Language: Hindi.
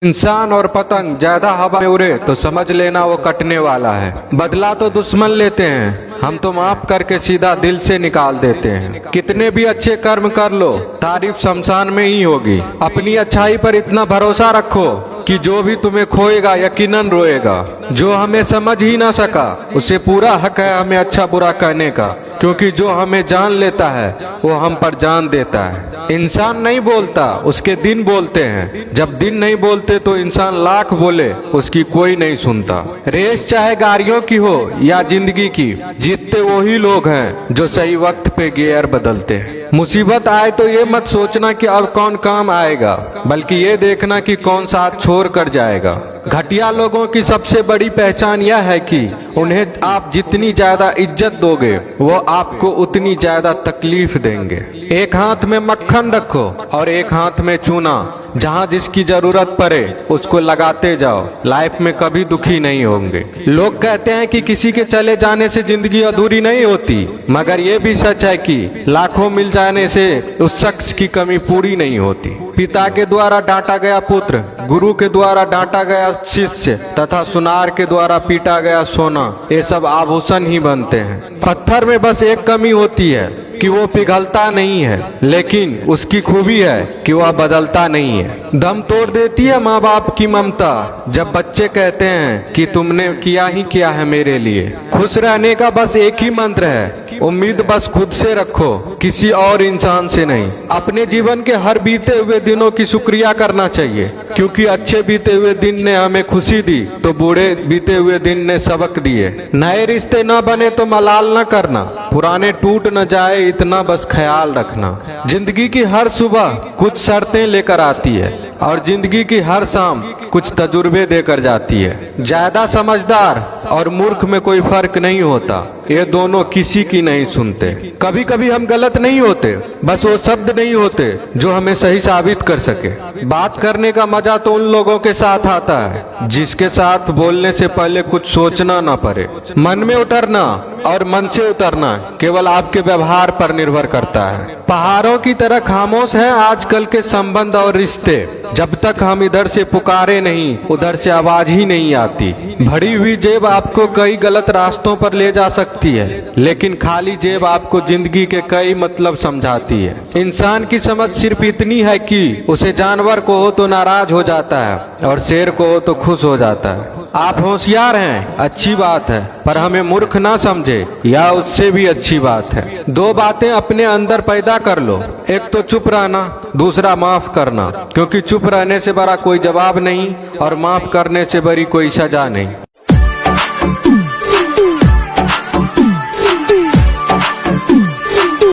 इंसान और पतंग ज्यादा हवा में उड़े तो समझ लेना वो कटने वाला है। बदला तो दुश्मन लेते हैं, हम तो माफ करके सीधा दिल से निकाल देते हैं। कितने भी अच्छे कर्म कर लो, तारीफ शमशान में ही होगी। अपनी अच्छाई पर इतना भरोसा रखो कि जो भी तुम्हें खोएगा यकीनन रोएगा। जो हमें समझ ही ना सका उसे पूरा हक है हमें अच्छा बुरा कहने का, क्योंकि जो हमें जान लेता है वो हम पर जान देता है। इंसान नहीं बोलता, उसके दिन बोलते हैं। जब दिन नहीं बोलते तो इंसान लाख बोले उसकी कोई नहीं सुनता। रेस चाहे गाड़ियों की हो या जिंदगी की, जीतते वही लोग हैं जो सही वक्त पे गियर बदलते हैं। मुसीबत आए तो ये मत सोचना कि अब कौन काम आएगा, बल्कि ये देखना कि कौन साथ छोड़ कर जाएगा। घटिया लोगों की सबसे बड़ी पहचान यह है कि उन्हें आप जितनी ज्यादा इज्जत दोगे वो आपको उतनी ज्यादा तकलीफ देंगे। एक हाथ में मक्खन रखो और एक हाथ में चूना, जहाँ जिसकी जरूरत पड़े उसको लगाते जाओ। लाइफ में कभी दुखी नहीं होंगे। लोग कहते हैं कि किसी के चले जाने से जिंदगी अधूरी नहीं होती, मगर ये भी सच है कि लाखों मिल जाने से उस शख्स की कमी पूरी नहीं होती। पिता के द्वारा डांटा गया पुत्र, गुरु के द्वारा डांटा गया शिष्य तथा सुनार के द्वारा पीटा गया सोना, ये सब आभूषण ही बनते हैं। पत्थर में बस एक कमी होती है कि वो पिघलता नहीं है, लेकिन उसकी खूबी है कि वह बदलता नहीं है। दम तोड़ देती है माँ बाप की ममता जब बच्चे कहते हैं कि तुमने किया ही क्या है मेरे लिए। खुश रहने का बस एक ही मंत्र है, उम्मीद बस खुद से रखो, किसी और इंसान से नहीं। अपने जीवन के हर बीते हुए दिनों की शुक्रिया करना चाहिए, क्योंकि अच्छे बीते हुए दिन ने हमें खुशी दी तो बूढ़े बीते हुए दिन ने सबक दिए। नए रिश्ते न बने तो मलाल न करना, पुराने टूट न जाए इतना बस ख्याल रखना। जिंदगी की हर सुबह कुछ शर्तें लेकर आती है और जिंदगी की हर शाम कुछ तजुर्बे देकर जाती है। ज्यादा समझदार और मूर्ख में कोई फर्क नहीं होता, ये दोनों किसी की नहीं सुनते। कभी कभी हम गलत नहीं होते, बस वो शब्द नहीं होते जो हमें सही साबित कर सके। बात करने का मजा तो उन लोगों के साथ आता है जिसके साथ बोलने से पहले कुछ सोचना ना पड़े। मन में उतरना और मन से उतरना केवल आपके व्यवहार पर निर्भर करता है। पहाड़ों की तरह खामोश हैं आजकल के संबंध और रिश्ते। जब तक हम इधर से पुकारे नहीं उधर से आवाज ही नहीं आती। भरी हुई जेब आपको कई गलत रास्तों पर ले जा सकती है, लेकिन खाली जेब आपको जिंदगी के कई मतलब समझाती है। इंसान की समझ सिर्फ इतनी है कि उसे जानवर को हो तो नाराज हो जाता है और शेर को हो तो खुश हो जाता है। आप होशियार हैं, अच्छी बात है, पर हमें मूर्ख ना समझे या उससे भी अच्छी बात है। दो बातें अपने अंदर पैदा कर लो, एक तो चुप रहना, दूसरा माफ करना, क्योंकि चुप रहने से बड़ा कोई जवाब नहीं और माफ करने से बड़ी कोई सजा नहीं।